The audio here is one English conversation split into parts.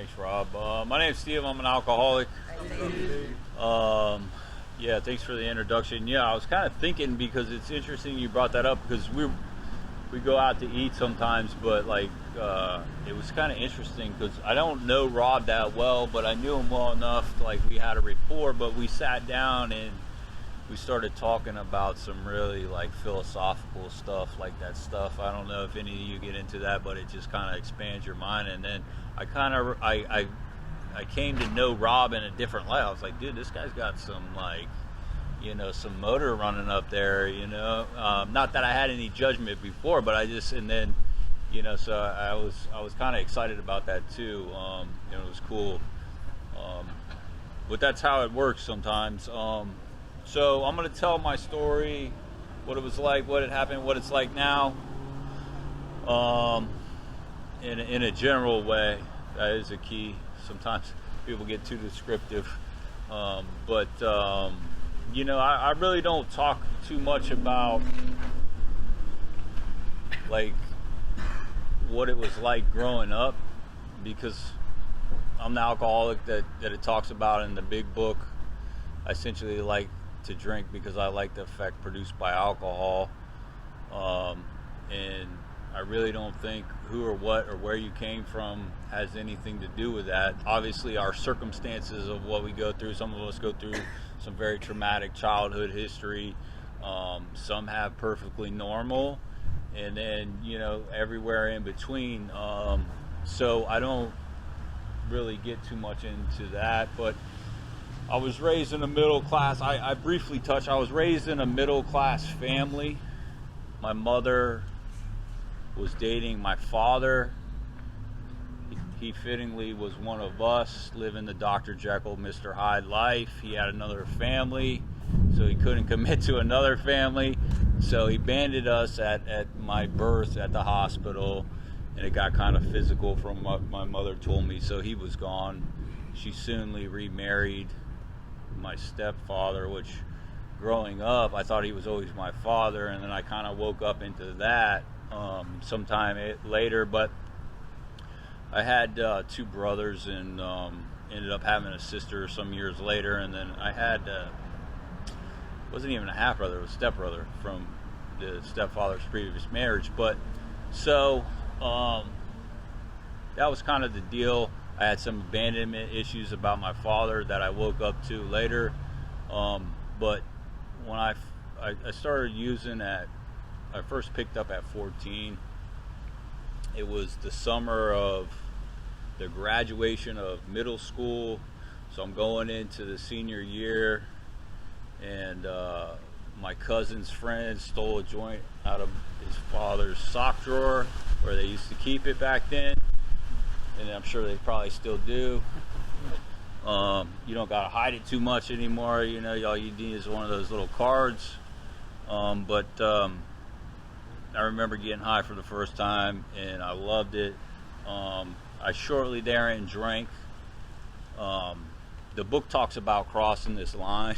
Thanks, Rob. My name's Steve. I'm an alcoholic. Yeah, thanks for the introduction. Yeah, I was kind of thinking, because it's interesting you brought that up, because we go out to eat sometimes, but like it was kind of interesting because I don't know Rob that well, but I knew him well enough. Like, we had a rapport, but we sat down and we started talking about some really like philosophical stuff, like that stuff. I don't know if any of you get into that, but it just kind of expands your mind. And then I came to know Rob in a different light. I was like, dude, this guy's got some like, some motor running up there, not that I had any judgment before, but and then, so I was kind of excited about that too. It was cool. But that's how it works sometimes. So I'm going to tell my story, what it was like, what had happened, what it's like now, in a general way. That is a key. Sometimes people get too descriptive. But I really don't talk too much about, like, what it was like growing up, because I'm the alcoholic that it talks about in the big book. I essentially like to drink because I like the effect produced by alcohol, and I really don't think who or what or where you came from has anything to do with that. Obviously, our circumstances of what we go through, some of us go through some very traumatic childhood history, some have perfectly normal, and then everywhere in between. So I don't really get too much into that, but I was raised in a middle class. I briefly touched. I was raised in a middle class family. My mother was dating my father. He fittingly was one of us, living the Dr. Jekyll, Mr. Hyde life. He had another family, so he couldn't commit to another family. So he abandoned us at my birth at the hospital, and it got kind of physical from what my mother told me. So he was gone. She soonly remarried my stepfather, which growing up I thought he was always my father, and then I kind of woke up into that sometime later. But I had two brothers, and ended up having a sister some years later, and then I had wasn't even a half brother, it was a stepbrother from the stepfather's previous marriage. But so that was kind of the deal. I had some abandonment issues about my father that I woke up to later. But when I started using I first picked up at 14. It was the summer of the graduation of middle school. So I'm going into the senior year, and my cousin's friend stole a joint out of his father's sock drawer where they used to keep it back then. And I'm sure they probably still do. You don't gotta hide it too much anymore. All you need is one of those little cards. But I remember getting high for the first time, and I loved it. I shortly therein drank. The book talks about crossing this line.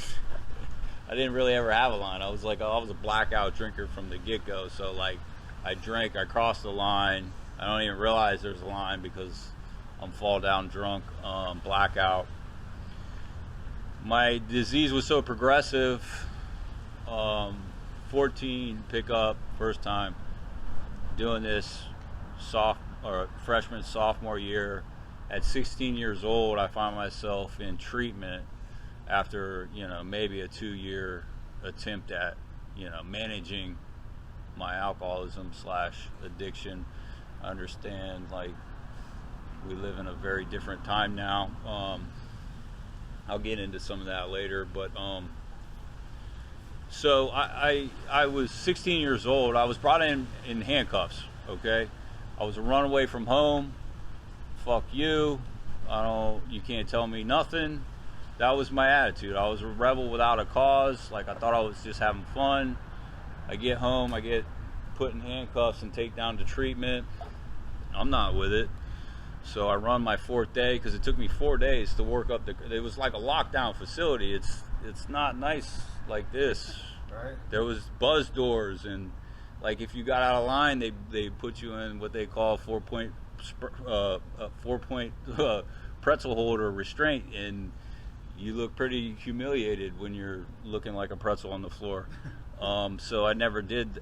I didn't really ever have a line. I was a blackout drinker from the get-go. So like, I drank, I crossed the line. I don't even realize there's a line because I'm fall down drunk, blackout. My disease was so progressive. 14 pickup, first time doing this, freshman, sophomore year. At 16 years old, I found myself in treatment after maybe a 2-year attempt at managing my alcoholism / addiction. I understand, like, we live in a very different time now. I'll get into some of that later, but so I was 16 years old. I was brought in handcuffs. Okay, I was a runaway from home. Fuck you. You can't tell me nothing. That was my attitude. I was a rebel without a cause. Like, I thought I was just having fun. I get home, I get put in handcuffs and take down to treatment. I'm not with it. So I run my 4th day, because it took me 4 days to work up it was like a lockdown facility. It's not nice like this. Right. There was buzz doors, and like, if you got out of line, they put you in what they call 4-point a 4-point pretzel holder restraint, and you look pretty humiliated when you're looking like a pretzel on the floor. So I never did,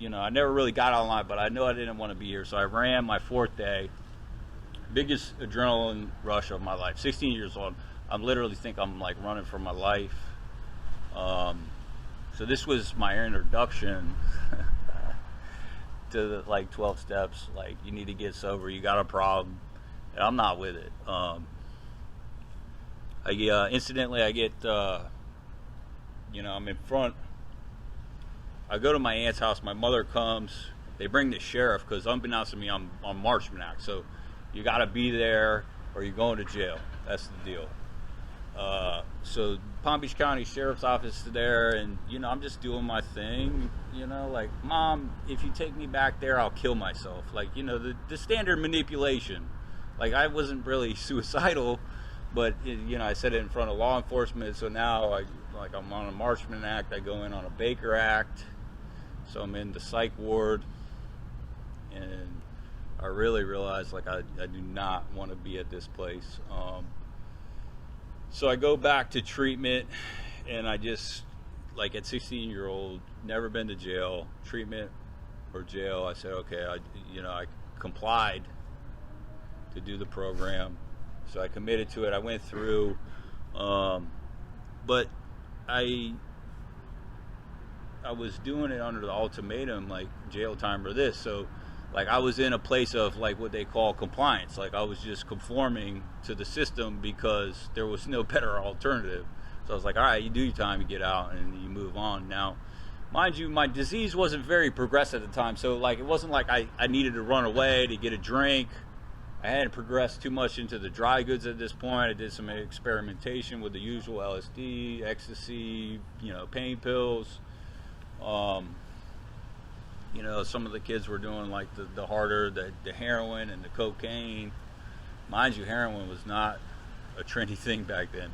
I never really got online, but I know I didn't want to be here. So I ran my 4th day, biggest adrenaline rush of my life. 16 years old. I literally think I'm like running for my life. So this was my introduction to the, like 12 steps. Like, you need to get sober. You got a problem, and I'm not with it. Incidentally, I get, I'm in front. I go to my aunt's house. My mother comes. They bring the sheriff because, unbeknownst to me, I'm on Marchman Act. So you got to be there or you're going to jail. That's the deal. So Palm Beach County Sheriff's Office is there, and I'm just doing my thing. Like, Mom, if you take me back there, I'll kill myself. Like, the standard manipulation. Like, I wasn't really suicidal, but I said it in front of law enforcement. So now I'm on a Marchman Act. I go in on a Baker Act. So I'm in the psych ward, and I really realized I do not want to be at this place. So I go back to treatment, and I just, at 16-year-old, never been to jail, treatment or jail. I said, okay, I complied to do the program. So I committed to it. I went through, but I was doing it under the ultimatum, like jail time or this. So I was in a place of what they call compliance. I was just conforming to the system because there was no better alternative. So I was like, all right, you do your time, you get out, and you move on. Now, mind you, my disease wasn't very progressed at the time. So it wasn't like I needed to run away to get a drink. I hadn't progressed too much into the dry goods at this point. I did some experimentation with the usual LSD, ecstasy, pain pills. Some of the kids were doing the harder, the heroin and the cocaine. Mind you, heroin was not a trendy thing back then.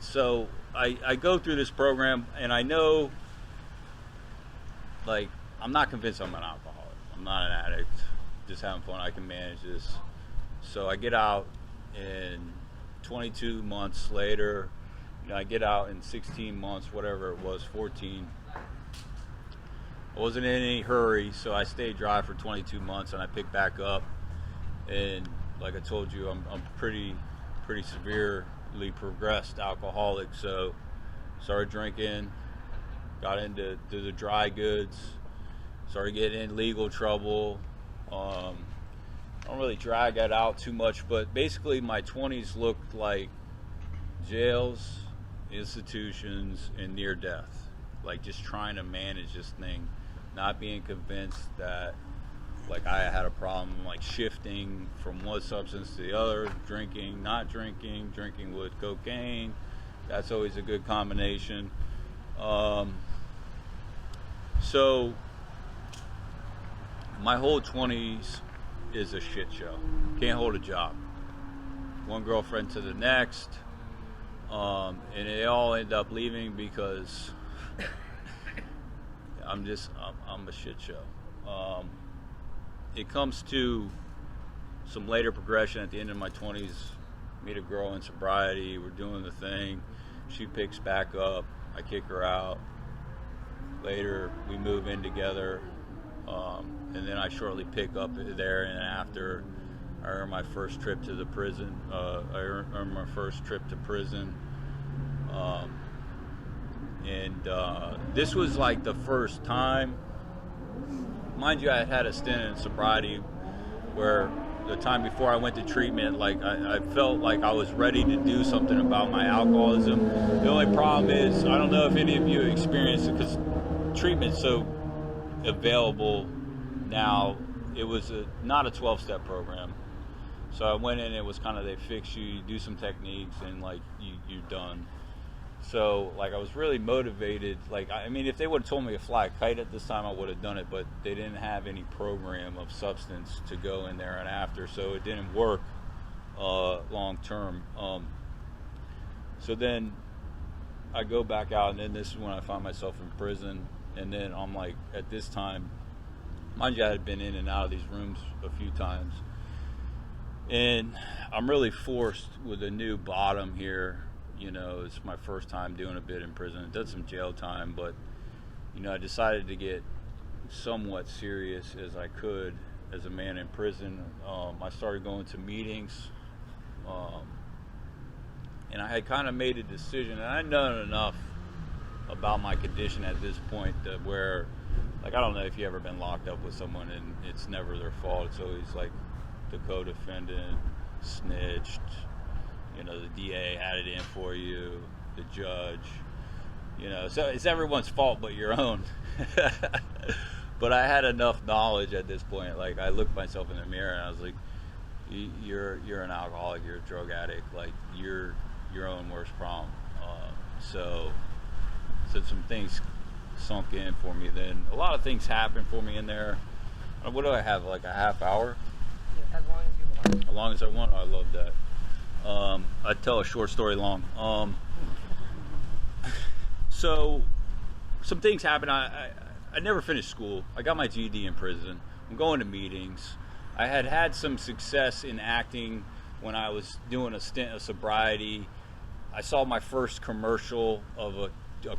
So I go through this program, and I know, I'm not convinced I'm an alcoholic. I'm not an addict. Just having fun. I can manage this. So I get out, and 22 months later, I get out in 16 months, whatever it was, 14. I wasn't in any hurry, so I stayed dry for 22 months, and I picked back up. And like I told you, I'm pretty severely progressed alcoholic. So started drinking, got into the dry goods, started getting in legal trouble. I don't really drag that out too much, but basically my 20s looked like jails, institutions, and near death. Just trying to manage this thing, not being convinced that I had a problem, shifting from one substance to the other, drinking, not drinking, drinking with cocaine. That's always a good combination. So my whole 20s is a shit show. Can't hold a job. One girlfriend to the next. And they all end up leaving because I'm a shit show. It comes to some later progression at the end of my 20s. Meet a girl in sobriety. We're doing the thing. She picks back up. I kick her out. Later, we move in together. And then I shortly pick up there, and after I earn my first trip to the prison. I earned my first trip to prison. This was the first time. Mind you, I had a stint in sobriety where the time before I went to treatment, I felt like I was ready to do something about my alcoholism. The only problem is, I don't know if any of you experienced it, because treatment's so available now. It was not a 12-step program. So I went in, it was kind of, they fix you, you do some techniques, and you're done. So I was really motivated. If they would have told me to fly a kite at this time, I would have done it, but they didn't have any program of substance to go in there and after, so it didn't work long term. So then I go back out, and then this is when I find myself in prison, and then I'm at this time, Mind you, I had been in and out of these rooms a few times. And I'm really forced with a new bottom here. You know, it's my first time doing a bit in prison. I did some jail time, but, you know, I decided to get somewhat serious as I could as a man in prison. I started going to meetings, and I had kind of made a decision, and I'd known enough about my condition at this point that where, like, I don't know if you ever been locked up with someone and it's never their fault. It's always like the co-defendant snitched, you know, the DA had it in for you, the judge, you know, so it's everyone's fault but your own. But I had enough knowledge at this point. Like, I looked myself in the mirror and I was like, you're an alcoholic, you're a drug addict, like, you're your own worst problem. So some things sunk in for me then. A lot of things happened for me in there. What do I have, like a half hour? Yeah, as long as you want. As long as I want. I love that. I'd tell a short story long. So some things happened. I never finished school. I got my GED in prison. I'm going to meetings. I had some success in acting when I was doing a stint of sobriety. I saw my first commercial of a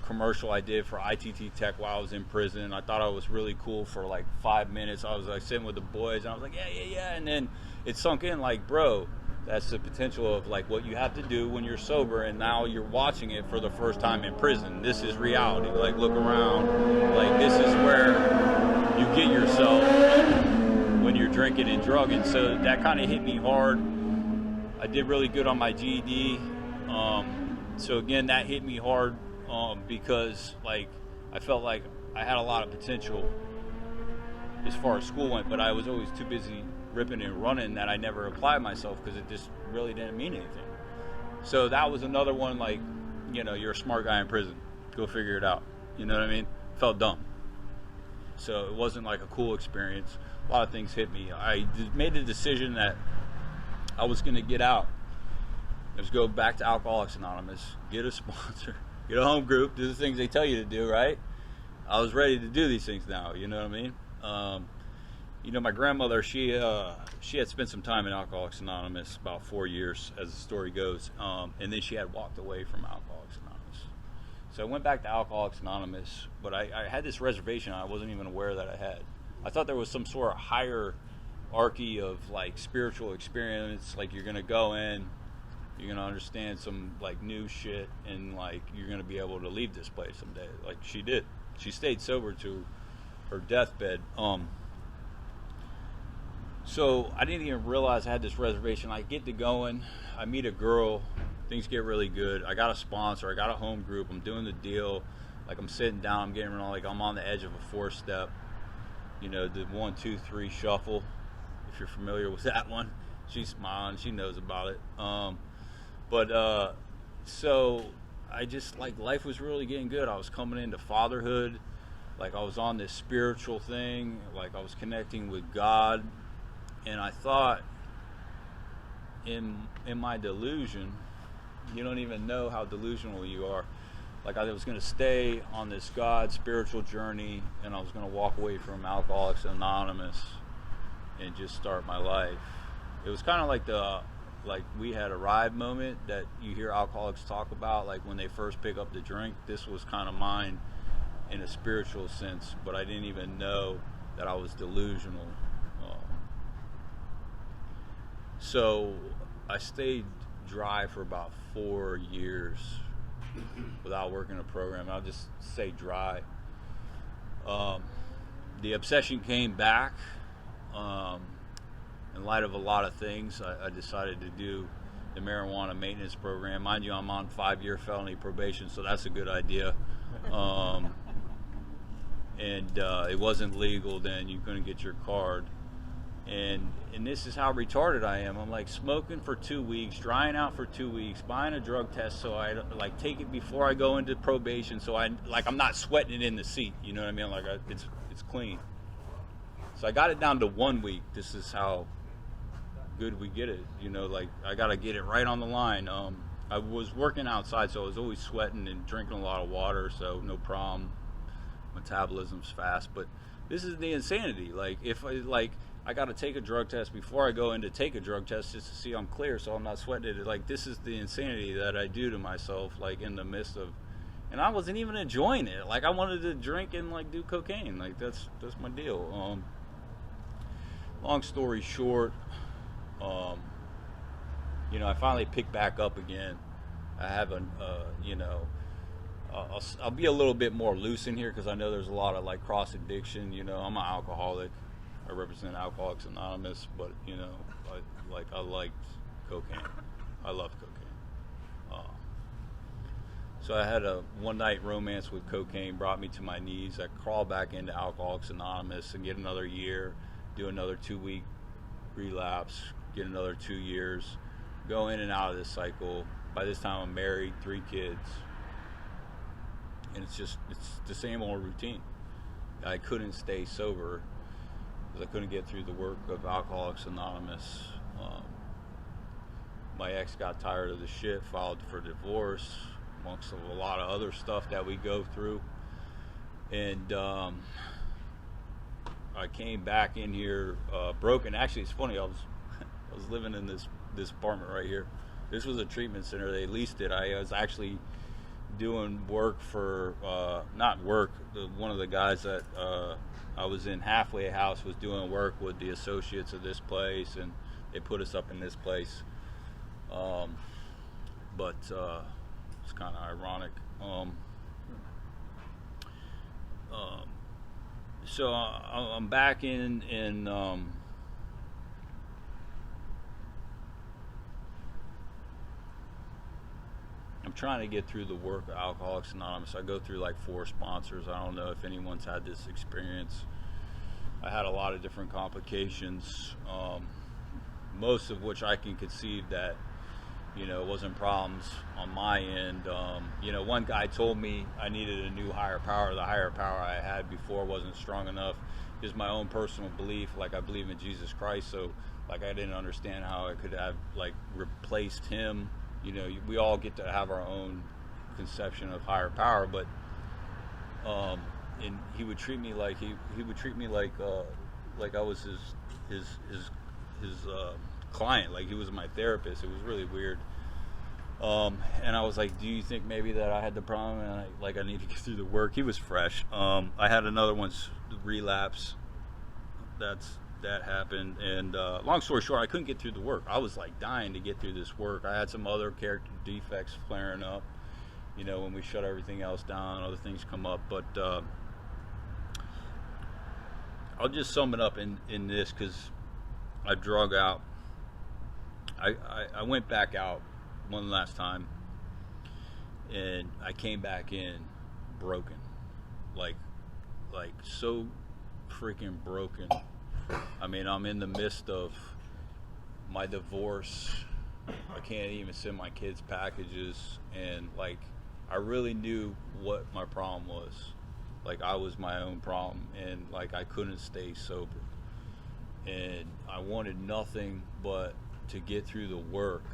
commercial I did for ITT Tech while I was in prison. I thought I was really cool for like 5 minutes. I was like sitting with the boys and I was like, yeah. And then it sunk in like, bro, that's the potential of like what you have to do when you're sober, and now you're watching it for the first time in prison. This is reality. Like, look around. Like, this is where you get yourself when you're drinking and drugging. So that kind of hit me hard. I did really good on my GED. So again, that hit me hard because like I felt like I had a lot of potential as far as school went, but I was always too busy ripping and running that I never applied myself because it just really didn't mean anything. So that was another one, like, you know, you're a smart guy in prison, go figure it out. You know what I mean? Felt dumb. So it wasn't like a cool experience. A lot of things hit me. I made the decision that I was going to get out. Let's go back to Alcoholics Anonymous, get a sponsor, get a home group, do the things they tell you to do, right? I was ready to do these things now, you know what I mean? You know, my grandmother, she had spent some time in Alcoholics Anonymous, about 4 years, as the story goes, and then she had walked away from Alcoholics Anonymous. So I went back to Alcoholics Anonymous, but I had this reservation I wasn't even aware that I had. I thought there was some sort of hierarchy of, like, spiritual experience, like you're going to go in, you're going to understand some, like, new shit, and, like, you're going to be able to leave this place someday. Like, she did. She stayed sober to her deathbed. So I didn't even realize I had this reservation. I get to going, I meet a girl, things get really good. I got a sponsor, I got a home group, I'm doing the deal. Like, I'm sitting down, I'm getting like I'm on the edge of a 4-step. You know, the 1, 2, 3 shuffle, if you're familiar with that one. She's smiling, she knows about it. So I just, like, life was really getting good. I was coming into fatherhood, like I was on this spiritual thing, like I was connecting with God. And I thought, in my delusion, you don't even know how delusional you are. Like, I was going to stay on this God spiritual journey, and I was going to walk away from Alcoholics Anonymous and just start my life. It was kind of like we had arrived moment that you hear alcoholics talk about, like when they first pick up the drink. This was kind of mine in a spiritual sense, but I didn't even know that I was delusional. So I stayed dry for about 4 years without working a program. I'll just say dry. The obsession came back. In light of a lot of things, I decided to do the marijuana maintenance program. Mind you, I'm on 5-year felony probation, so that's a good idea. And it wasn't legal then. You couldn't get your card. And this is how retarded I am. I'm like smoking for 2 weeks, drying out for 2 weeks, buying a drug test so I like take it before I go into probation, so I'm not sweating it in the seat. You know what I mean? Like it's clean. So I got it down to 1 week. This is how good we get it. You know, like I gotta get it right on the line. I was working outside, so I was always sweating and drinking a lot of water, so no problem. Metabolism's fast, but this is the insanity. Like, if I got to take a drug test before I go in to take a drug test just to see I'm clear, so I'm not sweating it. Like, this is the insanity that I do to myself, like, in the midst of, and I wasn't even enjoying it. Like, I wanted to drink and like do cocaine. Like, that's my deal. Long story short, you know, I finally picked back up again. I have you know, I'll be a little bit more loose in here because I know there's a lot of like cross addiction. You know, I'm an alcoholic. I represent Alcoholics Anonymous, but you know, I liked cocaine. I love cocaine. So I had a one night romance with cocaine, brought me to my knees. I crawled back into Alcoholics Anonymous and get another year, do another 2-week relapse, get another 2 years, go in and out of this cycle. By this time I'm married, 3 kids, and it's the same old routine. I couldn't stay sober because I couldn't get through the work of Alcoholics Anonymous. My ex got tired of the shit, filed for divorce, amongst a lot of other stuff that we go through. And I came back in here broken. Actually, it's funny, I was living in this apartment right here. This was a treatment center. They leased it. I was actually doing work for, not work, one of the guys that I was in Halfway House was doing work with the associates of this place, and they put us up in this place. But it's kind of ironic. So I'm back in I'm trying to get through the work of Alcoholics Anonymous. I go through like 4 sponsors. I don't know if anyone's had this experience. I had a lot of different complications, most of which I can conceive that, you know, wasn't problems on my end. You know, one guy told me I needed a new higher power. The higher power I had before wasn't strong enough. Just my own personal belief. Like, I believe in Jesus Christ, so like I didn't understand how I could have like replaced him. You know, we all get to have our own conception of higher power, but and he would treat me like he would treat me like I was his client, like he was my therapist. It was really weird. And I was like, do you think maybe that I had the problem and I need to get through the work? He was fresh. I had another one's relapse. That happened, and long story short, I couldn't get through the work. I was like dying to get through this work. I had some other character defects flaring up, you know, when we shut everything else down, other things come up. But I'll just sum it up in this, because I drug out. I went back out one last time, and I came back in broken, like so freaking broken. I mean, I'm in the midst of my divorce. I can't even send my kids packages, and like I really knew what my problem was. Like, I was my own problem, and like I couldn't stay sober, and I wanted nothing but to get through the work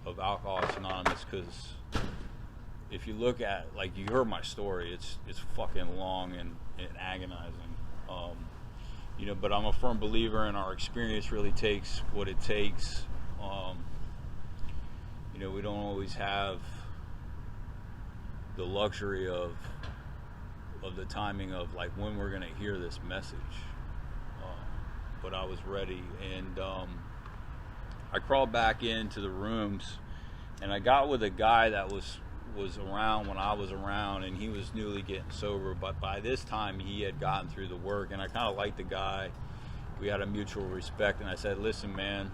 of Alcoholics Anonymous. Because if you look at, like, you heard my story, it's fucking long and agonizing. You know, but I'm a firm believer in our experience really takes what it takes. You know, we don't always have the luxury of the timing of like when we're gonna hear this message. But I was ready, and I crawled back into the rooms, and I got with a guy that was around when I was around, and he was newly getting sober, but by this time he had gotten through the work, and I kind of liked the guy. We had a mutual respect, and I said, listen, man,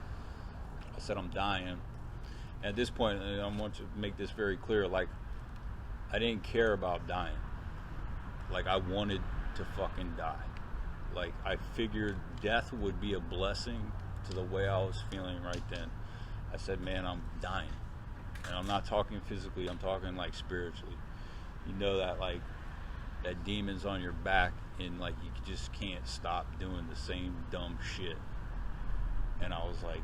I said, I'm dying. And at this point, and I want to make this very clear, like, I didn't care about dying. Like, I wanted to fucking die. Like, I figured death would be a blessing to the way I was feeling right then. I said, man, I'm dying. And I'm not talking physically, I'm talking like spiritually. You know that, like, that demon's on your back, and like you just can't stop doing the same dumb shit. And I was like,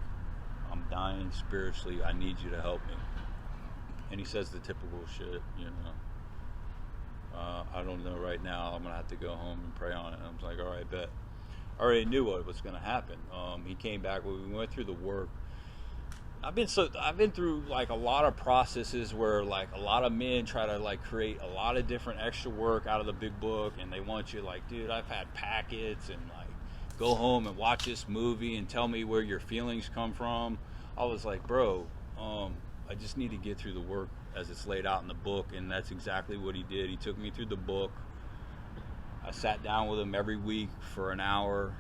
I'm dying spiritually, I need you to help me. And he says the typical shit, you know. I don't know right now. I'm gonna have to go home and pray on it. And I was like, all right, bet. I already knew what was gonna happen. He came back. We went through the work. I've been through like a lot of processes where like a lot of men try to like create a lot of different extra work out of the big book, and they want you like, dude, I've had packets and like go home and watch this movie and tell me where your feelings come from. I was like, bro, I just need to get through the work as it's laid out in the book, and that's exactly what he did. He took me through the book. I sat down with him every week for an hour,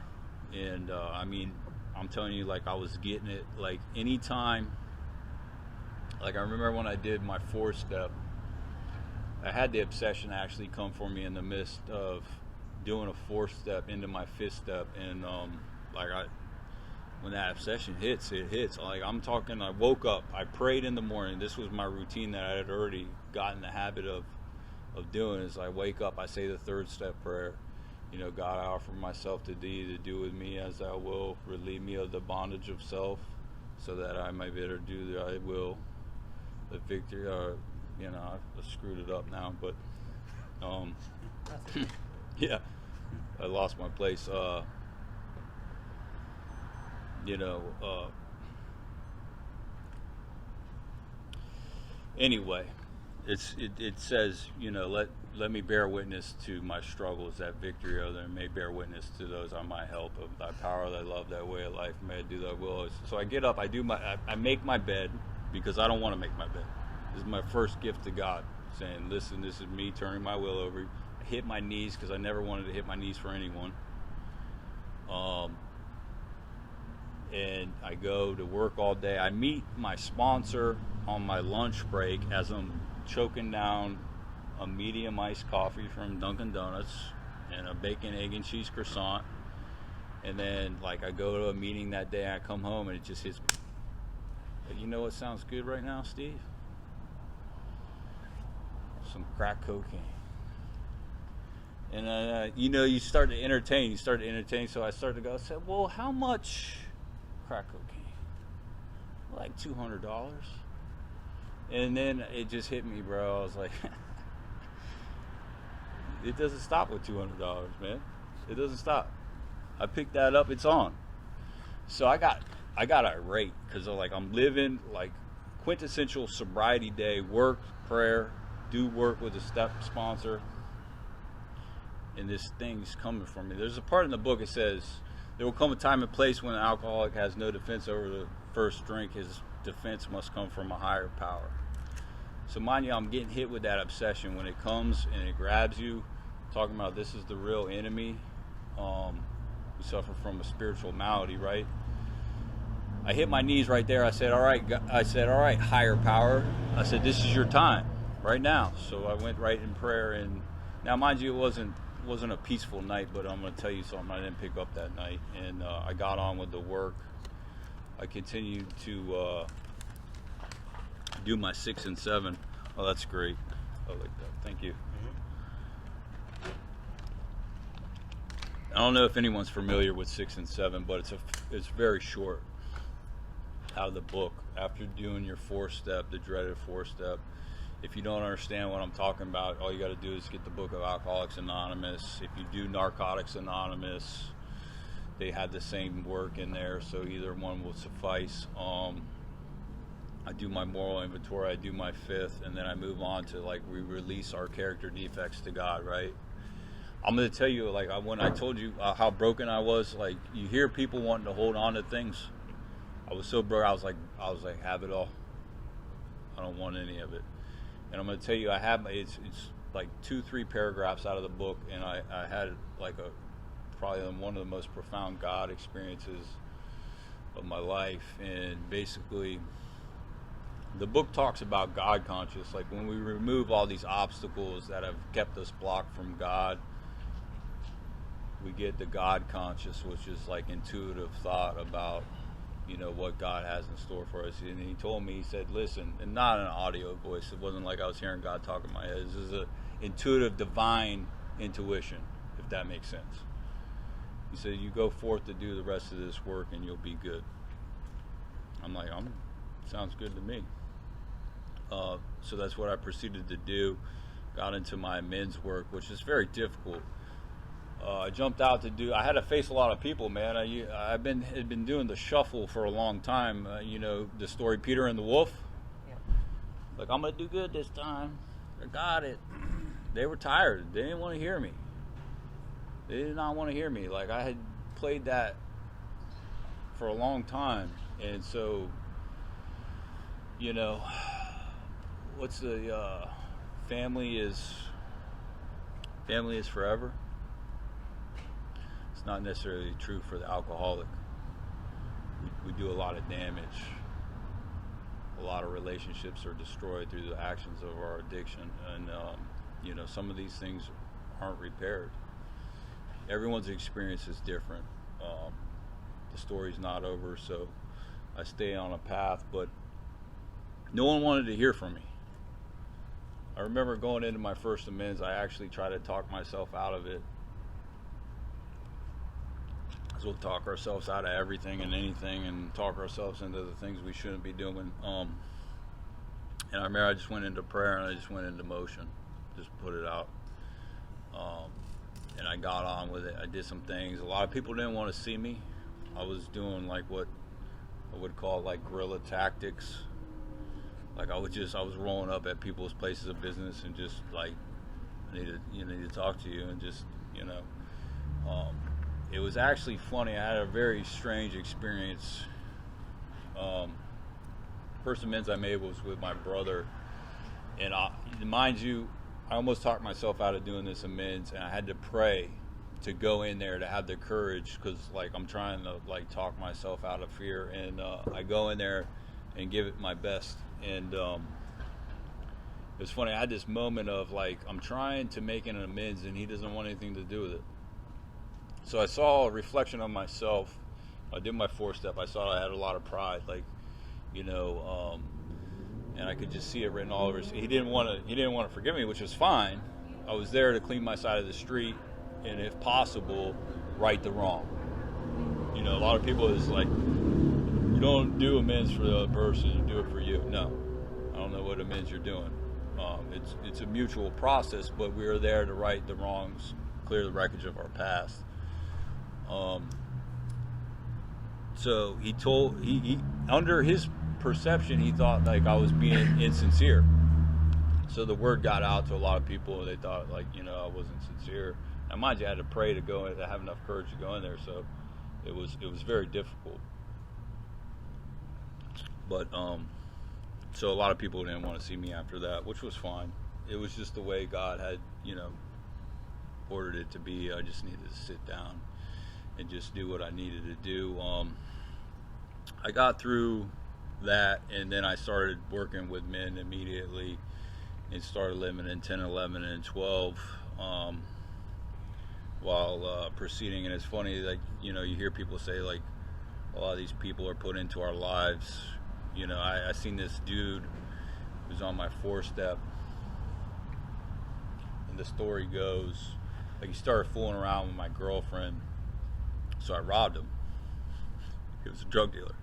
and I mean, I'm telling you, like I was getting it. Like anytime, like I remember when I did my 4-step, I had the obsession actually come for me in the midst of doing a 4-step into my 5th step, and when that obsession hits, it hits. Like I'm talking, I woke up, I prayed in the morning. This was my routine that I had already gotten the habit of doing. Is I wake up, I say the 3rd step prayer. You know, God, I offer myself to thee to do with me as thou wilt. Relieve me of the bondage of self, so that I may better do thy will. The victory, you know, I screwed it up now, but yeah, I lost my place. Anyway, it says, you know, let me bear witness to my struggles, that victory of them may bear witness to those I might help. Of thy power, thy love, thy way of life, may I do thy will. So I get up, I make my bed, because I don't want to make my bed. This is my first gift to God, saying, listen, this is me turning my will over. I hit my knees, because I never wanted to hit my knees for anyone. And I go to work all day. I meet my sponsor on my lunch break as I'm choking down a medium iced coffee from Dunkin' Donuts and a bacon, egg, and cheese croissant. And then, like, I go to a meeting that day, and I come home, and it just hits me. But you know what sounds good right now, Steve? Some crack cocaine. And, you know, you start to entertain. So I started to go, I said, well, how much crack cocaine? Like $200. And then it just hit me, bro. I was like, it doesn't stop with $200, man. It doesn't stop. I picked that up. It's on. So I got irate, because I'm living like quintessential sobriety day, work, prayer, do work with a step sponsor, and this thing's coming for me. There's a part in the book, it says, there will come a time and place when an alcoholic has no defense over the first drink. His defense must come from a higher power. So mind you, I'm getting hit with that obsession when it comes and it grabs you, talking about this is the real enemy. We suffer from a spiritual malady, right? I hit my knees right there. I said, all right, higher power. I said, this is your time right now. So I went right in prayer. And now, mind you, it wasn't a peaceful night, but I'm going to tell you something I didn't pick up that night. And I got on with the work. I continued to do my 6 and 7. Oh, that's great. I like that. Thank you. I don't know if anyone's familiar with 6 and 7, but it's very short. Out of the book, after doing your 4-step, the dreaded 4-step, if you don't understand what I'm talking about, all you got to do is get the book of Alcoholics Anonymous. If you do Narcotics Anonymous, they had the same work in there, so either one will suffice. I do my moral inventory, I do my 5th, and then I move on to, like, we release our character defects to God, right? I'm going to tell you, like, when I told you how broken I was, like, you hear people wanting to hold on to things. I was so broke, I was like, have it all. I don't want any of it. And I'm going to tell you, it's like 2-3 paragraphs out of the book, and I had like probably one of the most profound God experiences of my life. And basically, the book talks about God conscious, like when we remove all these obstacles that have kept us blocked from God, we get the God conscious, which is like intuitive thought about, you know, what God has in store for us. And he told me, he said, listen, and not an audio voice, it wasn't like I was hearing God talk in my head, this is an intuitive divine intuition, if that makes sense. He said, you go forth to do the rest of this work and you'll be good. I'm like, sounds good to me. So that's what I proceeded to do. got into my men's work, which is very difficult. I jumped out to do. I had to face a lot of people, man. I've been doing the shuffle for a long time. You know the story Peter and the Wolf. Yep. Like, I'm gonna do good this time. I got it. They were tired. They didn't want to hear me. They did not want to hear me. Like, I had played that for a long time, and so, you know, what's the family is forever. It's not necessarily true for the alcoholic. We do a lot of damage. A lot of relationships are destroyed through the actions of our addiction, and you know, some of these things aren't repaired. Everyone's experience is different. The story's not over, so I stay on a path, but no one wanted to hear from me. I remember going into my first amends, I actually tried to talk myself out of it. Because we'll talk ourselves out of everything and anything, and talk ourselves into the things we shouldn't be doing. And I remember I just went into prayer, and I just went into motion, just put it out. And I got on with it. I did some things. A lot of people didn't want to see me. I was doing like what I would call like guerrilla tactics. Like I was rolling up at people's places of business and just like, I need to talk to you, and just, you know, it was actually funny. I had a very strange experience. First amends I made was with my brother, and mind you, I almost talked myself out of doing this amends, and I had to pray to go in there to have the courage, because like I'm trying to like talk myself out of fear, and I go in there and give it my best. And it was funny, I had this moment of like, I'm trying to make an amends and he doesn't want anything to do with it. So I saw a reflection of myself. I did my 4-step. I saw I had a lot of pride, like, you know, and I could just see it written all over. He didn't want to forgive me, which was fine. I was there to clean my side of the street, and if possible, right the wrong. You know, a lot of people is like, you don't do amends for the other person, you do it for you. No, I don't know what amends you're doing. It's a mutual process, but we are there to right the wrongs, clear the wreckage of our past. So he under his perception, he thought like I was being insincere. So the word got out to a lot of people, and they thought like, you know, I wasn't sincere. Now mind you, I had to pray to go in, to have enough courage to go in there. So it was very difficult. But so a lot of people didn't want to see me after that, which was fine. It was just the way God had, you know, ordered it to be. I just needed to sit down and just do what I needed to do. I got through that, and then I started working with men immediately and started living in 10, 11, and 12 while proceeding. And it's funny, like, you know, you hear people say like a lot of these people are put into our lives. You know, I seen this dude who's on my 4-step, and the story goes like he started fooling around with my girlfriend, so I robbed him. He was a drug dealer.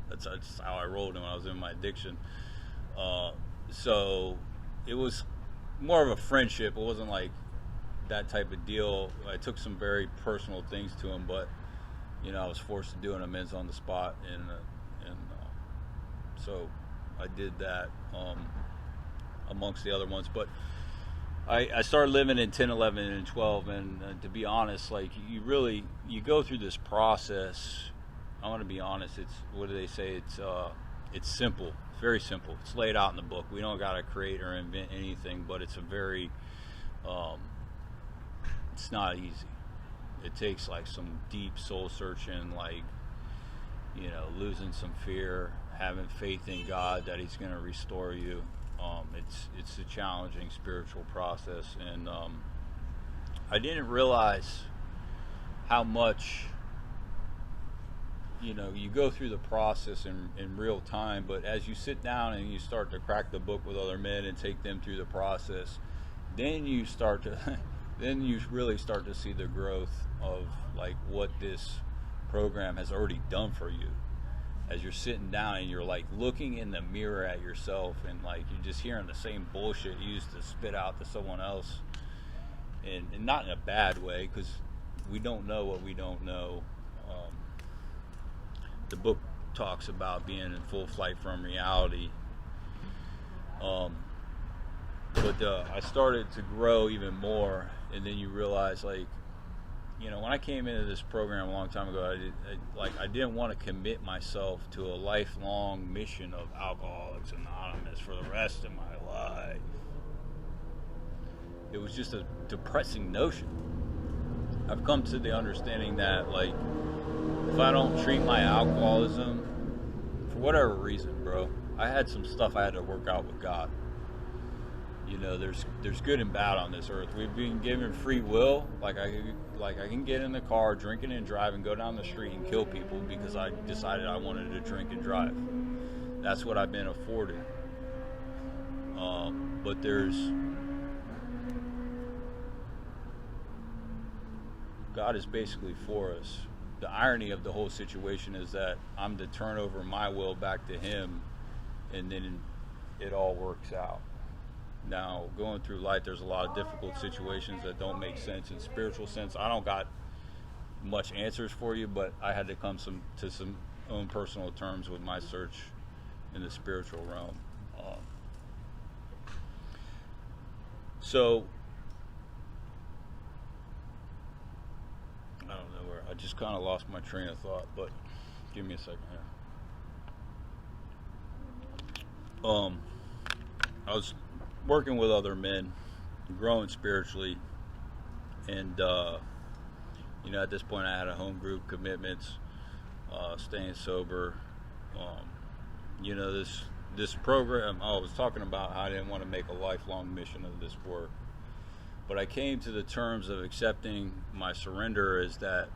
That's how I rolled when I was in my addiction. So it was more of a friendship. It wasn't like that type of deal. I took some very personal things to him, but you know, I was forced to do an amends on the spot, and so I did that amongst the other ones. But I started living in 10, 11, and 12, and to be honest, like you go through this process. I want to be honest. It's, what do they say? It's simple. It's very simple. It's laid out in the book. We don't got to create or invent anything, but it's a very it's not easy. It takes like some deep soul searching, like, you know, losing some fear, having faith in God that He's going to restore you. It's a challenging spiritual process, and I didn't realize how much, you know, you go through the process in real time, but as you sit down and you start to crack the book with other men and take them through the process, then you start to then you really start to see the growth of like what this program has already done for you. as you're sitting down and you're like looking in the mirror at yourself, and like you're just hearing the same bullshit you used to spit out to someone else, and not in a bad way, because we don't know what we don't know. The book talks about being in full flight from reality. But I started to grow even more, and then you realize, like, you know, when I came into this program a long time ago, I didn't want to commit myself to a lifelong mission of Alcoholics Anonymous for the rest of my life. It was just a depressing notion. I've come to the understanding that, like, if I don't treat my alcoholism, for whatever reason, bro, I had some stuff I had to work out with God. You know, there's good and bad on this earth. We've been given free will. Like I can get in the car, drinking and driving, go down the street and kill people because I decided I wanted to drink and drive. That's what I've been afforded. But God is basically for us. The irony of the whole situation is that I'm to turn over my will back to Him, and then it all works out. Now, going through life, there's a lot of difficult situations that don't make sense in spiritual sense. I don't got much answers for you, but I had to come to some own personal terms with my search in the spiritual realm. So, I don't know where, I just kind of lost my train of thought, but give me a second here. I was working with other men, growing spiritually, and you know, at this point I had a home group, commitments, staying sober. You know, this program, I was talking about how I didn't want to make a lifelong mission of this work, but I came to the terms of accepting my surrender is that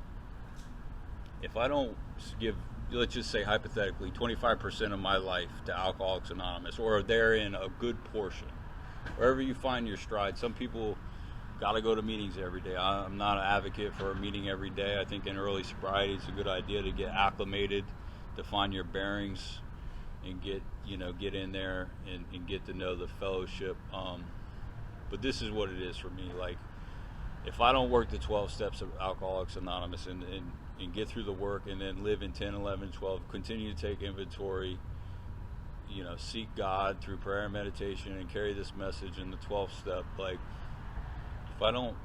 if I don't give, let's just say hypothetically, 25% of my life to Alcoholics Anonymous, or therein a good portion, wherever you find your stride. Some people got to go to meetings every day. I'm not an advocate for a meeting every day. I think in early sobriety it's a good idea to get acclimated, to find your bearings, and get in there and get to know the fellowship. But this is what it is for me. Like, if I don't work the 12 steps of Alcoholics Anonymous and get through the work, and then live in 10, 11, 12, continue to take inventory, you know, seek God through prayer and meditation, and carry this message in the 12th step. Like, if I don't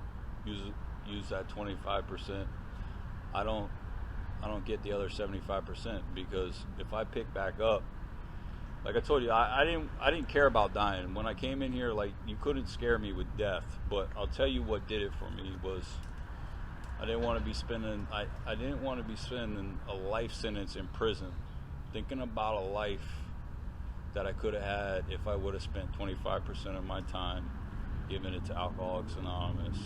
use that 25%, I don't get the other 75%, because if I pick back up, like I told you, I didn't care about dying. When I came in here, like, you couldn't scare me with death. But I'll tell you what did it for me was I didn't want to be spending a life sentence in prison, thinking about a life that I could have had if I would have spent 25% of my time giving it to Alcoholics Anonymous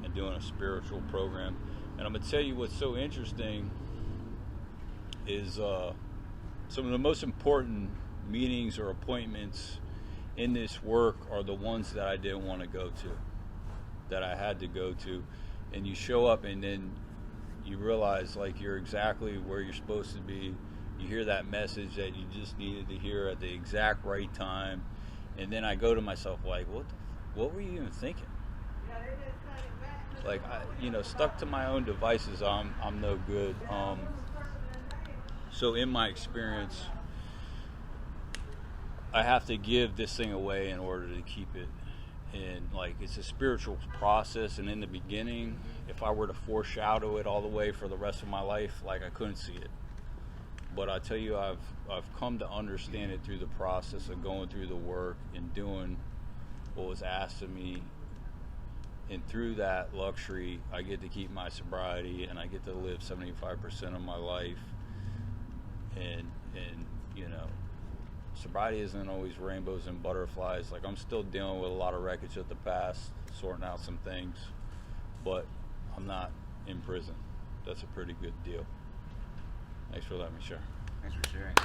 and doing a spiritual program. And I'm going to tell you what's so interesting is some of the most important meetings or appointments in this work are the ones that I didn't want to go to, that I had to go to. And you show up, and then you realize, like, you're exactly where you're supposed to be. You hear that message that you just needed to hear at the exact right time. And then I go to myself, like, what were you even thinking? Like, stuck to my own devices, I'm no good. So in my experience, I have to give this thing away in order to keep it. And, like, it's a spiritual process, and in the beginning, if I were to foreshadow it all the way for the rest of my life, like, I couldn't see it. But I tell you, I've come to understand it through the process of going through the work and doing what was asked of me. And through that luxury, I get to keep my sobriety, and I get to live 75% of my life. And you know, sobriety isn't always rainbows and butterflies. Like, I'm still dealing with a lot of wreckage of the past, sorting out some things, but I'm not in prison. That's a pretty good deal. Thanks for letting me share. Thanks for sharing.